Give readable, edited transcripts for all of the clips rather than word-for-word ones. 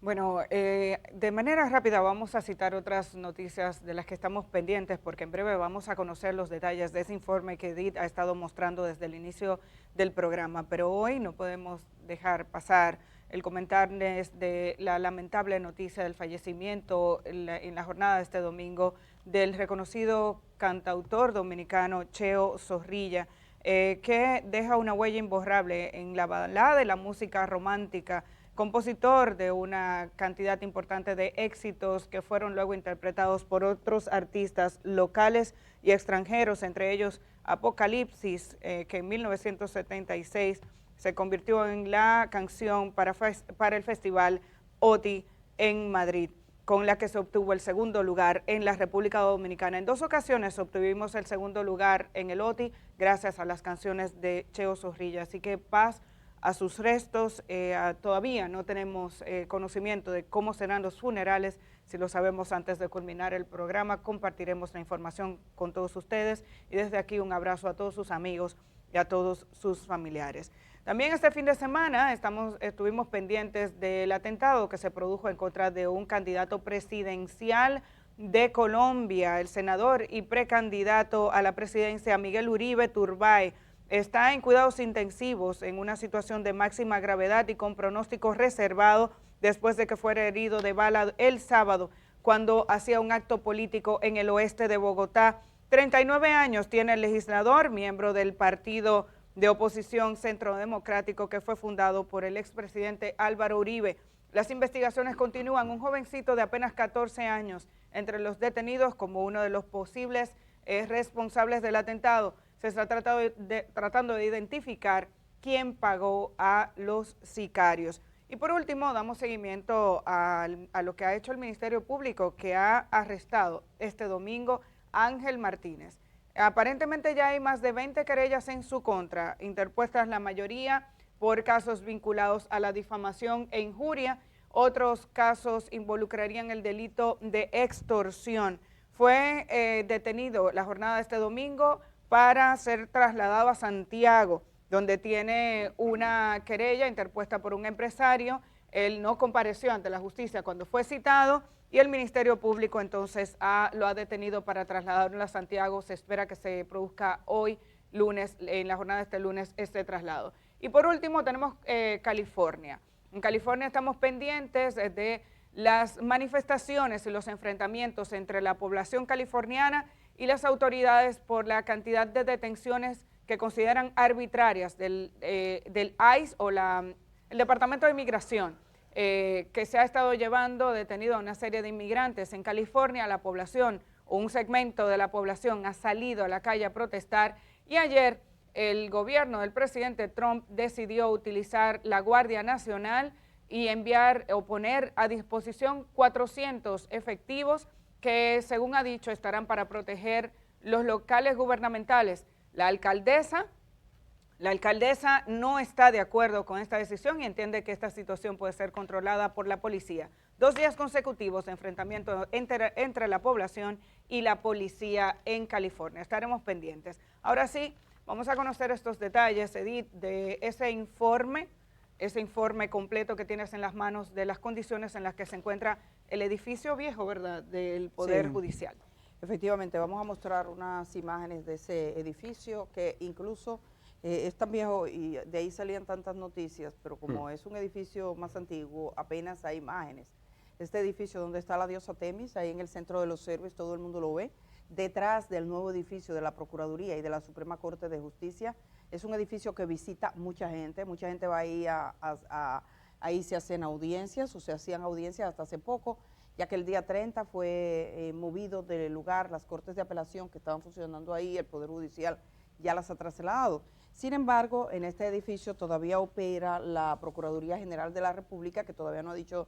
Bueno, de manera rápida vamos a citar otras noticias de las que estamos pendientes porque en breve vamos a conocer los detalles de ese informe que Edith ha estado mostrando desde el inicio del programa, pero hoy no podemos dejar pasar el comentarles de la lamentable noticia del fallecimiento en la jornada de este domingo del reconocido cantautor dominicano Cheo Zorrilla, que deja una huella imborrable en la balada de la música romántica, compositor de una cantidad importante de éxitos que fueron luego interpretados por otros artistas locales y extranjeros, entre ellos Apocalipsis, que en 1976 se convirtió en la canción para el festival OTI en Madrid, con la que se obtuvo el segundo lugar en la República Dominicana. En 2 ocasiones obtuvimos el segundo lugar en el OTI gracias a las canciones de Cheo Zorrilla, así que paz a sus restos. Todavía no tenemos conocimiento de cómo serán los funerales. Si lo sabemos antes de culminar el programa, compartiremos la información con todos ustedes y desde aquí un abrazo a todos sus amigos y a todos sus familiares. También este fin de semana estuvimos pendientes del atentado que se produjo en contra de un candidato presidencial de Colombia, el senador y precandidato a la presidencia Miguel Uribe Turbay. Está en cuidados intensivos en una situación de máxima gravedad y con pronóstico reservado después de que fuera herido de bala el sábado cuando hacía un acto político en el oeste de Bogotá. 39 años tiene el legislador, miembro del partido de oposición Centro Democrático que fue fundado por el expresidente Álvaro Uribe. Las investigaciones continúan. Un jovencito de apenas 14 años entre los detenidos como uno de los posibles responsables del atentado. Se está tratando de identificar quién pagó a los sicarios. Y por último, damos seguimiento a lo que ha hecho el Ministerio Público, que ha arrestado este domingo a Ángel Martínez. Aparentemente ya hay más de 20 querellas en su contra, interpuestas la mayoría por casos vinculados a la difamación e injuria. Otros casos involucrarían el delito de extorsión. Fue detenido la jornada de este domingo para ser trasladado a Santiago, donde tiene una querella interpuesta por un empresario. Él no compareció ante la justicia cuando fue citado y el Ministerio Público entonces lo ha detenido para trasladarlo a Santiago. Se espera que se produzca hoy lunes, en la jornada de este lunes, este traslado. Y por último tenemos California. En California estamos pendientes de las manifestaciones y los enfrentamientos entre la población californiana y las autoridades por la cantidad de detenciones que consideran arbitrarias del ICE o el Departamento de Inmigración, que se ha estado llevando detenido a una serie de inmigrantes. En California la población o un segmento de la población ha salido a la calle a protestar y ayer el gobierno del presidente Trump decidió utilizar la Guardia Nacional y enviar o poner a disposición 400 efectivos que, según ha dicho, estarán para proteger los locales gubernamentales. La alcaldesa no está de acuerdo con esta decisión y entiende que esta situación puede ser controlada por la policía. 2 días consecutivos de enfrentamiento entre la población y la policía en California. Estaremos pendientes. Ahora sí, vamos a conocer estos detalles, Edith, de ese informe completo que tienes en las manos de las condiciones en las que se encuentra el edificio viejo, ¿verdad?, del Poder Judicial. Efectivamente, vamos a mostrar unas imágenes de ese edificio que incluso es tan viejo y de ahí salían tantas noticias, pero como es un edificio más antiguo, apenas hay imágenes. Este edificio donde está la diosa Temis, ahí en el centro de los héroes, todo el mundo lo ve, detrás del nuevo edificio de la Procuraduría y de la Suprema Corte de Justicia. Es un edificio que visita mucha gente va ahí ahí se hacen audiencias o se hacían audiencias hasta hace poco, ya que el día 30 fue movido del lugar las Cortes de Apelación que estaban funcionando ahí, el Poder Judicial ya las ha trasladado. Sin embargo, en este edificio todavía opera la Procuraduría General de la República, que todavía no ha dicho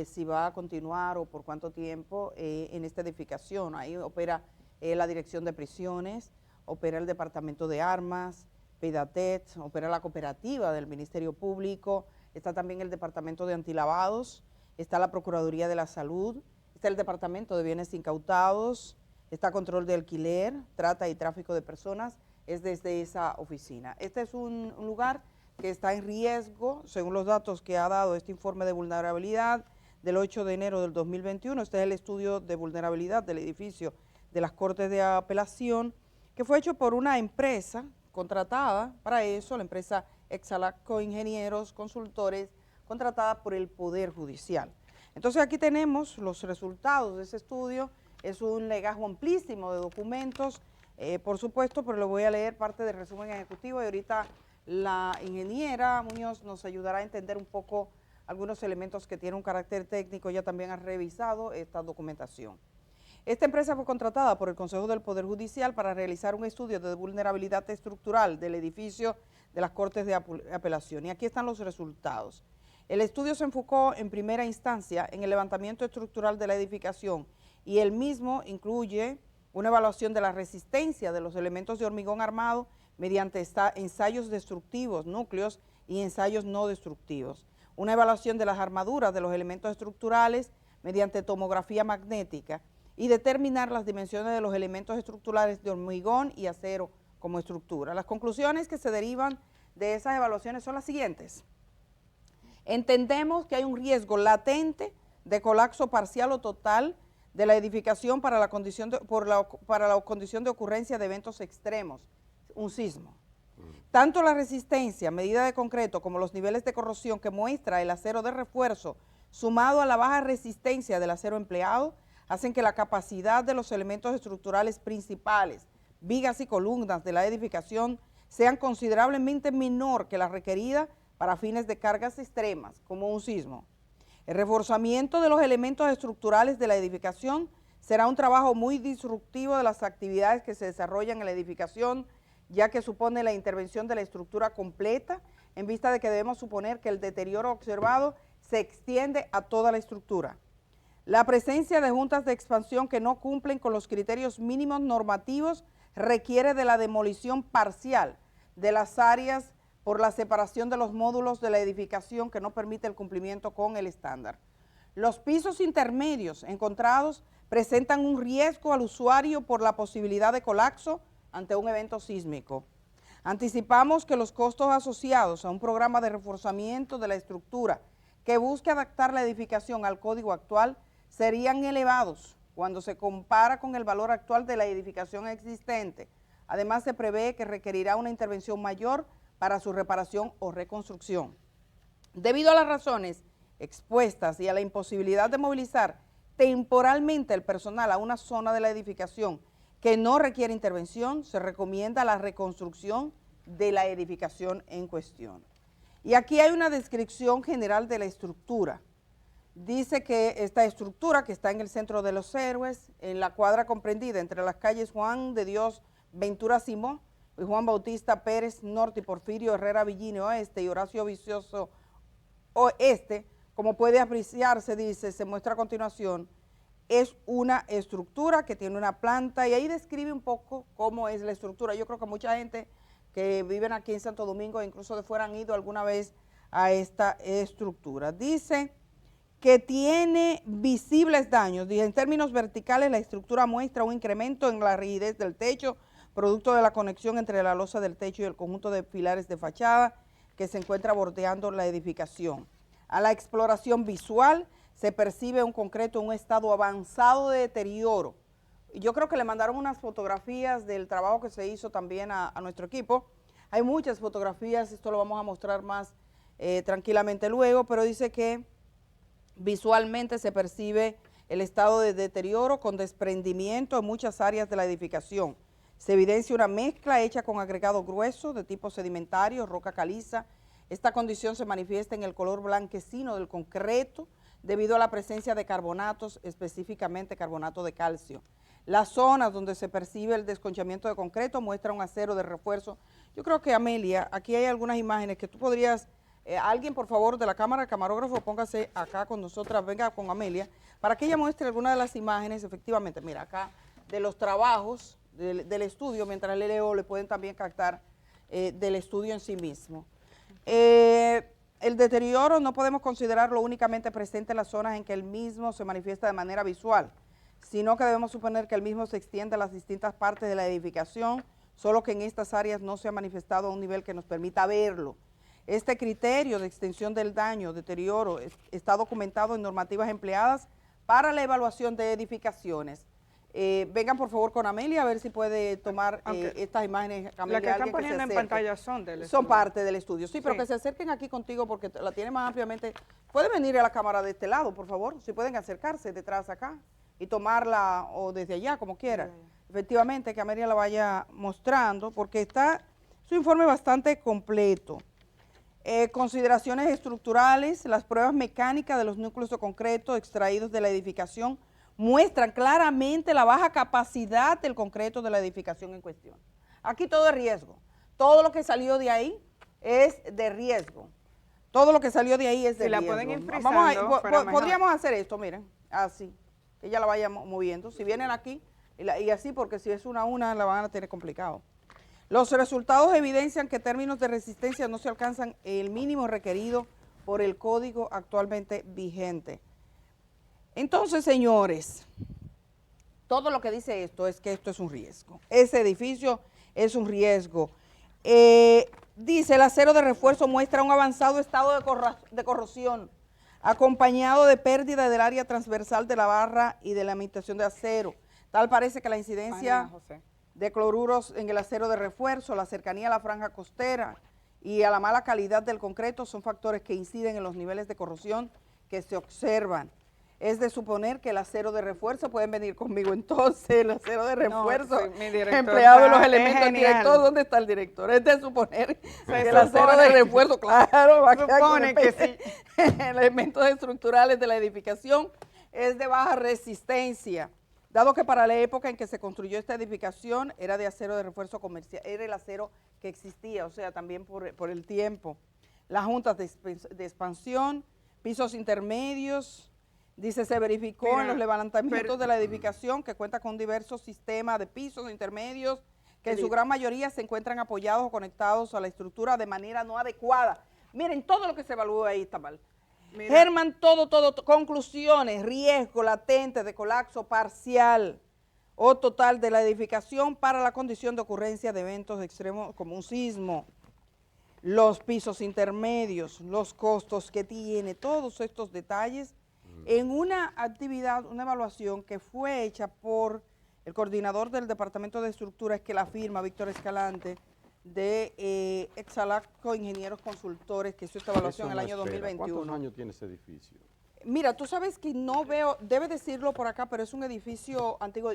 si va a continuar o por cuánto tiempo en esta edificación. Ahí opera la Dirección de Prisiones, opera el Departamento de Armas, PEDATET, opera la cooperativa del Ministerio Público, está también el Departamento de Antilavados, está la Procuraduría de la Salud, está el Departamento de Bienes Incautados, está Control de Alquiler, Trata y Tráfico de Personas, es desde esa oficina. Este es un lugar que está en riesgo, según los datos que ha dado este informe de vulnerabilidad, del 8 de enero del 2021. Este es el estudio de vulnerabilidad del edificio de las Cortes de Apelación, que fue hecho por una empresa contratada para eso, la empresa Exalaco Ingenieros Consultores, contratada por el Poder Judicial. Entonces aquí tenemos los resultados de ese estudio. Es un legajo amplísimo de documentos, por supuesto, pero le voy a leer parte del resumen ejecutivo y ahorita la ingeniera Muñoz nos ayudará a entender un poco algunos elementos que tienen un carácter técnico. Ella también ha revisado esta documentación. Esta empresa fue contratada por el Consejo del Poder Judicial para realizar un estudio de vulnerabilidad estructural del edificio de las Cortes de Apelación. Y aquí están los resultados. El estudio se enfocó en primera instancia en el levantamiento estructural de la edificación y el mismo incluye una evaluación de la resistencia de los elementos de hormigón armado mediante ensayos destructivos, núcleos y ensayos no destructivos. Una evaluación de las armaduras de los elementos estructurales mediante tomografía magnética y determinar las dimensiones de los elementos estructurales de hormigón y acero como estructura. Las conclusiones que se derivan de esas evaluaciones son las siguientes. Entendemos que hay un riesgo latente de colapso parcial o total de la edificación para la condición de ocurrencia de eventos extremos, un sismo. Tanto la resistencia, medida de concreto, como los niveles de corrosión que muestra el acero de refuerzo, sumado a la baja resistencia del acero empleado, hacen que la capacidad de los elementos estructurales principales, vigas y columnas de la edificación, sean considerablemente menor que la requerida para fines de cargas extremas, como un sismo. El reforzamiento de los elementos estructurales de la edificación será un trabajo muy disruptivo de las actividades que se desarrollan en la edificación, ya que supone la intervención de la estructura completa, en vista de que debemos suponer que el deterioro observado se extiende a toda la estructura. La presencia de juntas de expansión que no cumplen con los criterios mínimos normativos requiere de la demolición parcial de las áreas por la separación de los módulos de la edificación que no permite el cumplimiento con el estándar. Los pisos intermedios encontrados presentan un riesgo al usuario por la posibilidad de colapso ante un evento sísmico. Anticipamos que los costos asociados a un programa de reforzamiento de la estructura que busque adaptar la edificación al código actual serían elevados cuando se compara con el valor actual de la edificación existente. Además, se prevé que requerirá una intervención mayor para su reparación o reconstrucción. Debido a las razones expuestas y a la imposibilidad de movilizar temporalmente el personal a una zona de la edificación que no requiere intervención, se recomienda la reconstrucción de la edificación en cuestión. Y aquí hay una descripción general de la estructura. Dice que esta estructura, que está en el centro de Los Héroes, en la cuadra comprendida entre las calles Juan de Dios Ventura Simón y Juan Bautista Pérez Norte y Porfirio Herrera Villini Oeste y Horacio Vicioso Oeste, como puede apreciarse, dice, se muestra a continuación, es una estructura que tiene una planta y ahí describe un poco cómo es la estructura. Yo creo que mucha gente que viven aquí en Santo Domingo, incluso de fuera, han ido alguna vez a esta estructura. Dice que tiene visibles daños. Dice, en términos verticales, la estructura muestra un incremento en la rigidez del techo, producto de la conexión entre la losa del techo y el conjunto de pilares de fachada que se encuentra bordeando la edificación. A la exploración visual se percibe un concreto en un estado avanzado de deterioro. Yo creo que le mandaron unas fotografías del trabajo que se hizo también a nuestro equipo. Hay muchas fotografías, esto lo vamos a mostrar más tranquilamente luego, pero dice que visualmente se percibe el estado de deterioro con desprendimiento en muchas áreas de la edificación. Se evidencia una mezcla hecha con agregado grueso de tipo sedimentario, roca caliza. Esta condición se manifiesta en el color blanquecino del concreto debido a la presencia de carbonatos, específicamente carbonato de calcio. Las zonas donde se percibe el desconchamiento de concreto muestran un acero de refuerzo. Yo creo que, Amelia, aquí hay algunas imágenes que tú podrías, alguien por favor de la cámara, el camarógrafo, póngase acá con nosotras, venga con Amelia, para que ella muestre algunas de las imágenes, efectivamente, mira, acá, de los trabajos del estudio, mientras le leo, le pueden también captar del estudio en sí mismo. El deterioro no podemos considerarlo únicamente presente en las zonas en que el mismo se manifiesta de manera visual, sino que debemos suponer que el mismo se extiende a las distintas partes de la edificación, solo que en estas áreas no se ha manifestado a un nivel que nos permita verlo. Este criterio de extensión del daño, deterioro, está documentado en normativas empleadas para la evaluación de edificaciones. Vengan por favor con Amelia a ver si puede tomar estas imágenes. Las que están poniendo en pantalla son del estudio. Son parte del estudio, sí, pero que se acerquen aquí contigo porque la tiene más ampliamente. Pueden venir a la cámara de este lado, por favor, si pueden acercarse detrás acá y tomarla o desde allá, como quieran. Efectivamente, que Amelia la vaya mostrando porque está su informe bastante completo. Consideraciones estructurales, las pruebas mecánicas de los núcleos de concreto extraídos de la edificación muestran claramente la baja capacidad del concreto de la edificación en cuestión. Aquí todo es riesgo. Todo lo que salió de ahí es de riesgo. Todo lo que salió de ahí es de riesgo. Si la pueden ir frisando, podríamos hacer esto, miren, así. Que ella la vaya moviendo. Si vienen aquí, y así, porque si es una a una, la van a tener complicado. Los resultados evidencian que términos de resistencia no se alcanzan el mínimo requerido por el código actualmente vigente. Entonces, señores, todo lo que dice esto es que esto es un riesgo. Ese edificio es un riesgo. Dice, el acero de refuerzo muestra un avanzado estado de corrosión, acompañado de pérdida del área transversal de la barra y de la imitación de acero. Tal parece que la incidencia de cloruros en el acero de refuerzo, la cercanía a la franja costera y a la mala calidad del concreto son factores que inciden en los niveles de corrosión que se observan. Es de suponer que el acero de refuerzo, pueden venir conmigo entonces, el acero de refuerzo empleado en los elementos del director. ¿Dónde está el director? Es de suponer que el acero de refuerzo, claro, va a supone que sí. Elementos estructurales de la edificación es de baja resistencia, dado que para la época en que se construyó esta edificación era de acero de refuerzo comercial, era el acero que existía, o sea, también por el tiempo. Las juntas de expansión, pisos intermedios. Dice, se verificó en los levantamientos de la edificación que cuenta con diversos sistemas de pisos intermedios que en su gran mayoría se encuentran apoyados o conectados a la estructura de manera no adecuada. Miren, todo lo que se evaluó ahí está mal. Germán, todo, conclusiones, riesgo latente de colapso parcial o total de la edificación para la condición de ocurrencia de eventos extremos como un sismo, los pisos intermedios, los costos que tiene, todos estos detalles en una actividad, una evaluación que fue hecha por el coordinador del Departamento de Estructuras, que la firma, Víctor Escalante, de Exalacco Ingenieros Consultores, que hizo esta evaluación en el año 2021. ¿Cuántos años tiene ese edificio? Mira, tú sabes que no veo, debe decirlo por acá, pero es un edificio antiguo.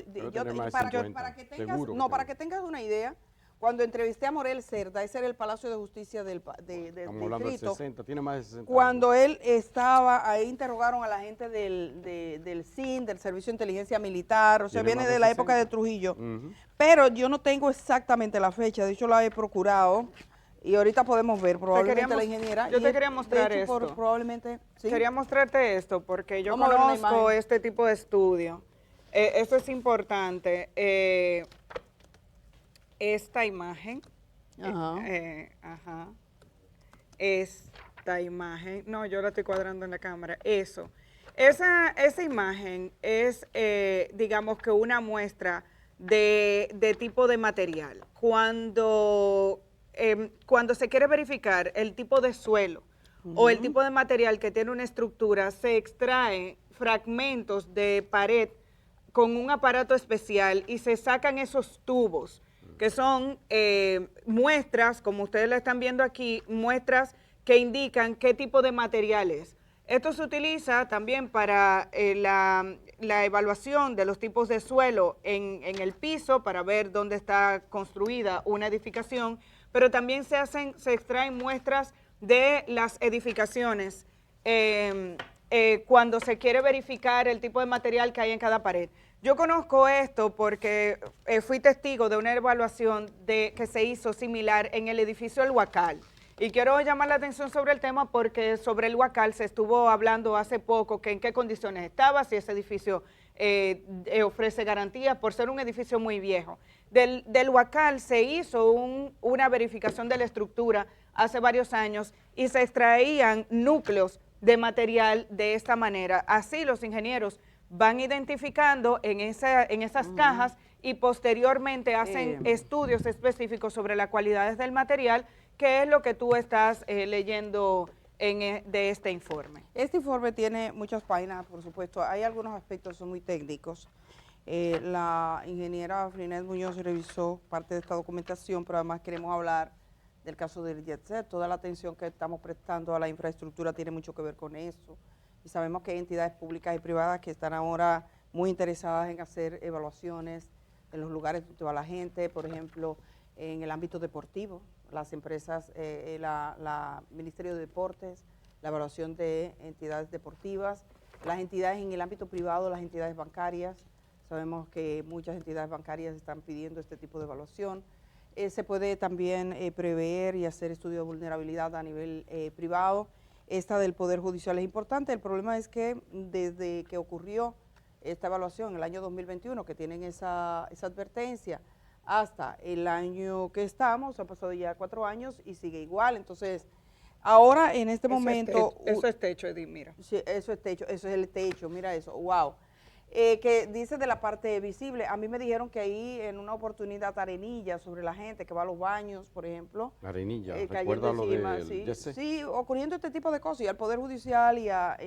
Para que tengas una idea, cuando entrevisté a Morel Cerda, ese era el Palacio de Justicia del distrito. 60, tiene más de 60 cuando años. Él estaba, ahí interrogaron a la gente del SIN, del Servicio de Inteligencia Militar, o sea, viene de la época de Trujillo. Pero yo no tengo exactamente la fecha, de hecho la he procurado, y ahorita podemos ver, probablemente la ingeniera. Yo te quería mostrar esto. Probablemente, ¿sí? Quería mostrarte esto, porque yo conozco este tipo de estudio. Esto es importante. Esta imagen, esta imagen, no, yo la estoy cuadrando en la cámara, esa imagen es, digamos que una muestra de tipo de material. Cuando se quiere verificar el tipo de suelo o el tipo de material que tiene una estructura, se extraen fragmentos de pared con un aparato especial y se sacan esos tubos, que son muestras, como ustedes la están viendo aquí, muestras que indican qué tipo de material es. Esto se utiliza también para la evaluación de los tipos de suelo en el piso, para ver dónde está construida una edificación, pero también se extraen muestras de las edificaciones cuando se quiere verificar el tipo de material que hay en cada pared. Yo conozco esto porque fui testigo de una evaluación que se hizo similar en el edificio El Huacal. Y quiero llamar la atención sobre el tema porque sobre el Huacal se estuvo hablando hace poco que en qué condiciones estaba, si ese edificio ofrece garantías por ser un edificio muy viejo. Del Huacal se hizo una verificación de la estructura hace varios años y se extraían núcleos de material de esta manera. Así los ingenieros van identificando en esas cajas y posteriormente hacen estudios específicos sobre las cualidades del material ¿qué es lo que tú estás leyendo de este informe? Este informe tiene muchas páginas, por supuesto. Hay algunos aspectos que son muy técnicos. La ingeniera Frinés Muñoz revisó parte de esta documentación, pero además queremos hablar del caso del Jet Set. Toda la atención que estamos prestando a la infraestructura tiene mucho que ver con eso. Y sabemos que hay entidades públicas y privadas que están ahora muy interesadas en hacer evaluaciones en los lugares donde va la gente, por ejemplo, en el ámbito deportivo, las empresas, la Ministerio de Deportes, la evaluación de entidades deportivas, las entidades en el ámbito privado, las entidades bancarias. Sabemos que muchas entidades bancarias están pidiendo este tipo de evaluación. Se puede también prever y hacer estudio de vulnerabilidad a nivel privado. Esta del Poder Judicial es importante. El problema es que desde que ocurrió esta evaluación en el año 2021, que tienen esa advertencia, hasta el año que estamos, han pasado ya 4 años y sigue igual. Entonces, ahora en este momento... Eso es techo, Edith, mira. Sí, eso es techo, eso es el techo, mira eso, wow. Que dice de la parte visible, a mí me dijeron que ahí en una oportunidad arenilla sobre la gente que va a los baños, por ejemplo. Arenilla, cayendo recuerda lo encima, del sí, Jet Set. sí, ocurriendo este tipo de cosas y al Poder Judicial y a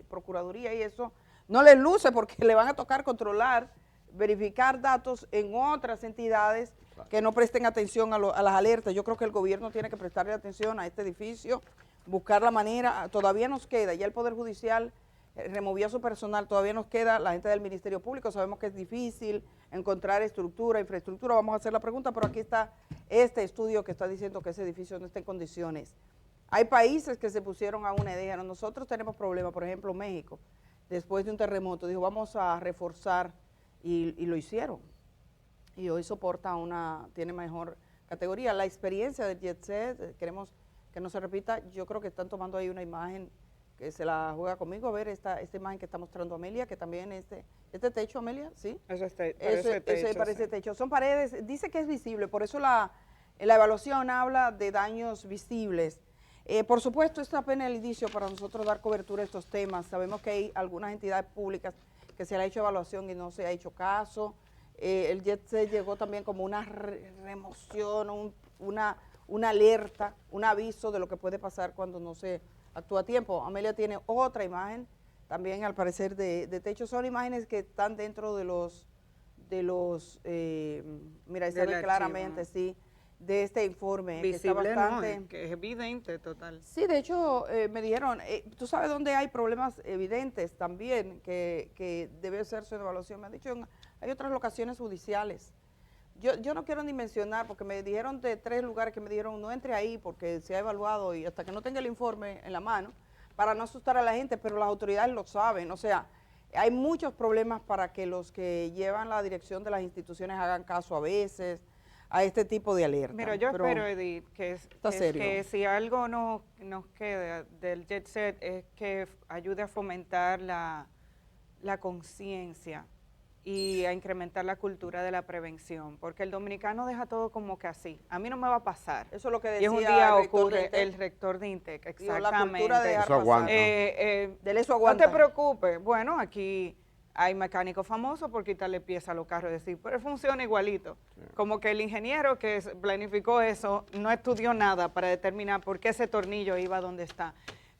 Procuraduría y eso, no les luce porque le van a tocar controlar, verificar datos en otras entidades que no presten atención a las alertas. Yo creo que el gobierno tiene que prestarle atención a este edificio, buscar la manera, todavía nos queda, ya el Poder Judicial removió a su personal, todavía nos queda la gente del Ministerio Público, sabemos que es difícil encontrar estructura, infraestructura, vamos a hacer la pregunta, pero aquí está este estudio que está diciendo que ese edificio no está en condiciones. Hay países que se pusieron a una idea, nosotros tenemos problemas, por ejemplo México, después de un terremoto, dijo vamos a reforzar y lo hicieron. Y hoy soporta tiene mejor categoría. La experiencia del Jet Set, queremos que no se repita, yo creo que están tomando ahí una imagen que se la juega conmigo, a ver esta imagen que está mostrando Amelia, que también este techo, Amelia, ¿sí? Eso Ese parece techo. Son paredes, dice que es visible, por eso la evaluación habla de daños visibles. Por supuesto, esto es apenas el inicio para nosotros dar cobertura a estos temas. Sabemos que hay algunas entidades públicas que se le ha hecho evaluación y no se ha hecho caso. El Jet Set llegó también como una remoción, una alerta, un aviso de lo que puede pasar cuando no se actúa a tiempo. Amelia tiene otra imagen, también al parecer de techo. Son imágenes que están dentro de los mira, ahí se ve claramente, sí, de este informe. Visible, que está bastante, no, que es evidente, total. Sí, de hecho, me dijeron, tú sabes dónde hay problemas evidentes también, que debe hacerse una evaluación. Me han dicho, hay otras locaciones judiciales. Yo no quiero ni mencionar, porque me dijeron de 3 lugares que me dijeron, no entre ahí, porque se ha evaluado y hasta que no tenga el informe en la mano, para no asustar a la gente, pero las autoridades lo saben. O sea, hay muchos problemas para que los que llevan la dirección de las instituciones hagan caso a veces a este tipo de alerta. Mira, yo espero, Edith, que si algo nos queda del Jet Set es que ayude a fomentar la conciencia y a incrementar la cultura de la prevención, porque el dominicano deja todo como que así. A mí no me va a pasar. Eso es lo que decía y es un día ocurre el rector de INTEC, exactamente. La cultura de eso aguanta. Eso aguanta. No te preocupes. Bueno, aquí hay mecánicos famosos por quitarle piezas a los carros y decir, pero funciona igualito. Sí. Como que el ingeniero que planificó eso no estudió nada para determinar por qué ese tornillo iba donde está.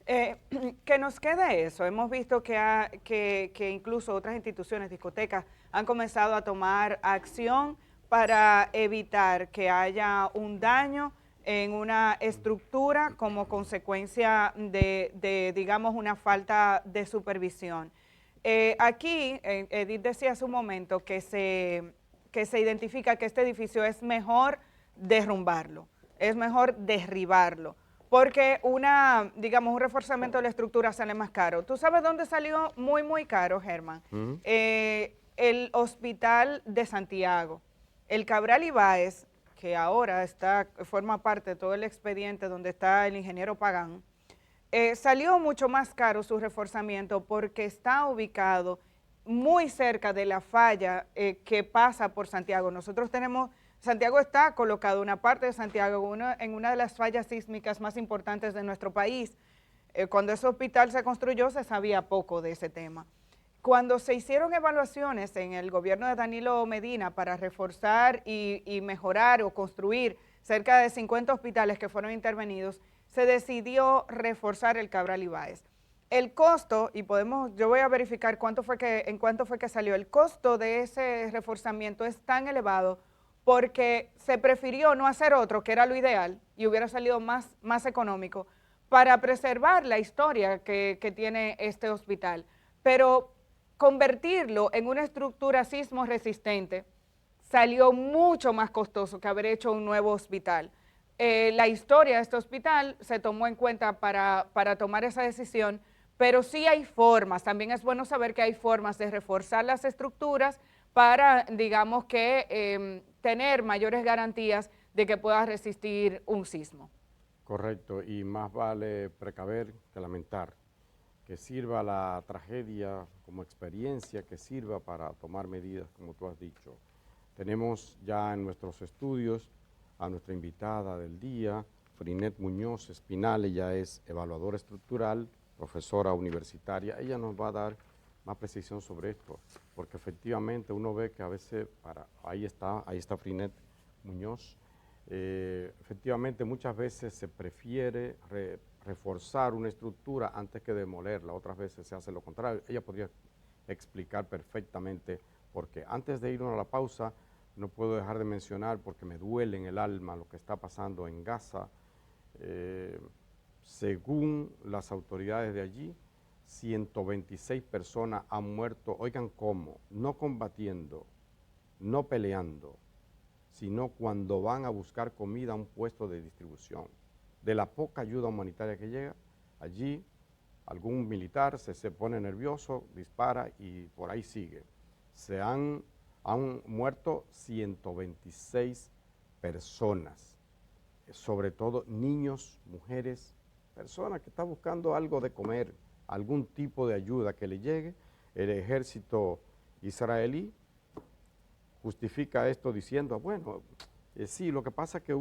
Que nos quede eso. Hemos visto que incluso otras instituciones, discotecas, han comenzado a tomar acción para evitar que haya un daño en una estructura como consecuencia de digamos, una falta de supervisión. Aquí, Edith decía hace un momento que se identifica que este edificio es mejor derrumbarlo, es mejor derribarlo, porque digamos, un reforzamiento de la estructura sale más caro. ¿Tú sabes dónde salió muy, muy caro, Germán? El Hospital de Santiago. El Cabral Ibáez, que ahora forma parte de todo el expediente donde está el ingeniero Pagán, salió mucho más caro su reforzamiento porque está ubicado muy cerca de la falla que pasa por Santiago. Santiago está colocado, una parte de Santiago, en una de las fallas sísmicas más importantes de nuestro país. Cuando ese hospital se construyó se sabía poco de ese tema. Cuando se hicieron evaluaciones en el gobierno de Danilo Medina para reforzar y mejorar o construir cerca de 50 hospitales que fueron intervenidos, se decidió reforzar el Cabral Ibáez. El costo, y yo voy a verificar en cuánto fue que salió, el costo de ese reforzamiento es tan elevado porque se prefirió no hacer otro, que era lo ideal, y hubiera salido más económico, para preservar la historia que tiene este hospital. Pero convertirlo en una estructura sismo resistente salió mucho más costoso que haber hecho un nuevo hospital. La historia de este hospital se tomó en cuenta para tomar esa decisión, pero sí hay formas, también es bueno saber que hay formas de reforzar las estructuras para, digamos que, tener mayores garantías de que pueda resistir un sismo. Correcto, y más vale precaver que lamentar. Que sirva la tragedia como experiencia, que sirva para tomar medidas, como tú has dicho. Tenemos ya en nuestros estudios a nuestra invitada del día, Frinet Muñoz Espinal. Ella es evaluadora estructural, profesora universitaria. Ella nos va a dar más precisión sobre esto, porque efectivamente uno ve que a veces, ahí está Frinet Muñoz, efectivamente muchas veces se prefiere reforzar una estructura antes que demolerla, otras veces se hace lo contrario. Ella podría explicar perfectamente por qué. Antes de irnos a la pausa, no puedo dejar de mencionar, porque me duele en el alma lo que está pasando en Gaza. Según las autoridades de allí, 126 personas han muerto, oigan cómo, no combatiendo, no peleando, sino cuando van a buscar comida a un puesto de distribución. De la poca ayuda humanitaria que llega, allí algún militar se pone nervioso, dispara y por ahí sigue. Han muerto 126 personas, sobre todo niños, mujeres, personas que están buscando algo de comer, algún tipo de ayuda que le llegue. El ejército israelí justifica esto diciendo, bueno, sí, lo que pasa es que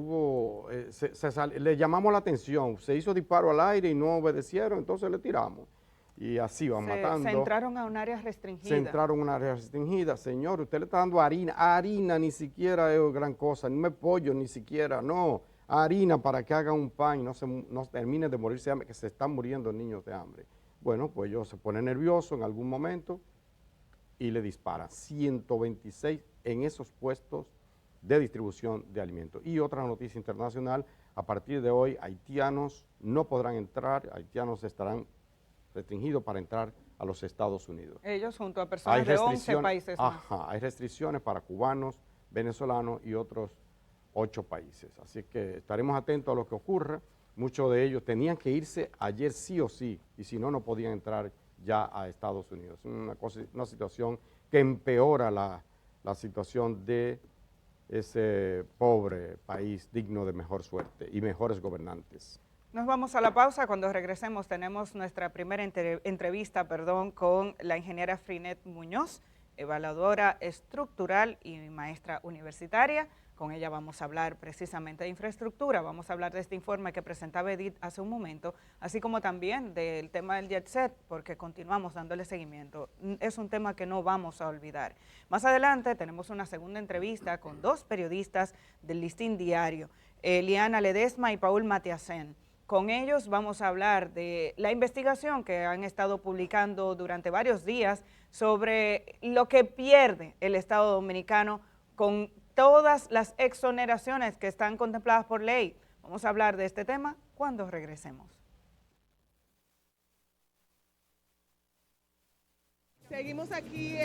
le llamamos la atención, se hizo disparo al aire y no obedecieron, entonces le tiramos. Y así van matando. Se entraron a un área restringida. Se entraron a un área restringida. Señor, usted le está dando harina ni siquiera es gran cosa, no es pollo ni siquiera, no. Harina para que haga un pan y no termine de morirse de hambre, que se están muriendo niños de hambre. Bueno, pues ellos se ponen nerviosos en algún momento y le disparan. 126 en esos puestos de distribución de alimentos. Y otra noticia internacional, a partir de hoy haitianos no podrán entrar, haitianos estarán restringidos para entrar a los Estados Unidos. Ellos junto a personas de 11 países más. Ajá, hay restricciones para cubanos, venezolanos y otros 8 países. Así que estaremos atentos a lo que ocurra. Muchos de ellos tenían que irse ayer sí o sí, y si no, no podían entrar ya a Estados Unidos. Una situación que empeora la situación de ese pobre país digno de mejor suerte y mejores gobernantes. Nos vamos a la pausa. Cuando regresemos tenemos nuestra primera entrevista con la ingeniera Frinet Muñoz, evaluadora estructural y maestra universitaria. Con ella vamos a hablar precisamente de infraestructura, vamos a hablar de este informe que presentaba Edith hace un momento, así como también del tema del jet set, porque continuamos dándole seguimiento. Es un tema que no vamos a olvidar. Más adelante tenemos una segunda entrevista con 2 periodistas del Listín Diario, Liana Ledesma y Paul Matiacén. Con ellos vamos a hablar de la investigación que han estado publicando durante varios días sobre lo que pierde el Estado Dominicano con todas las exoneraciones que están contempladas por ley. Vamos a hablar de este tema cuando regresemos. Seguimos aquí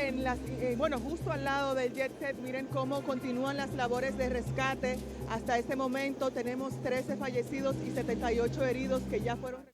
justo al lado del jet set. Miren cómo continúan las labores de rescate. Hasta este momento tenemos 13 fallecidos y 78 heridos que ya fueron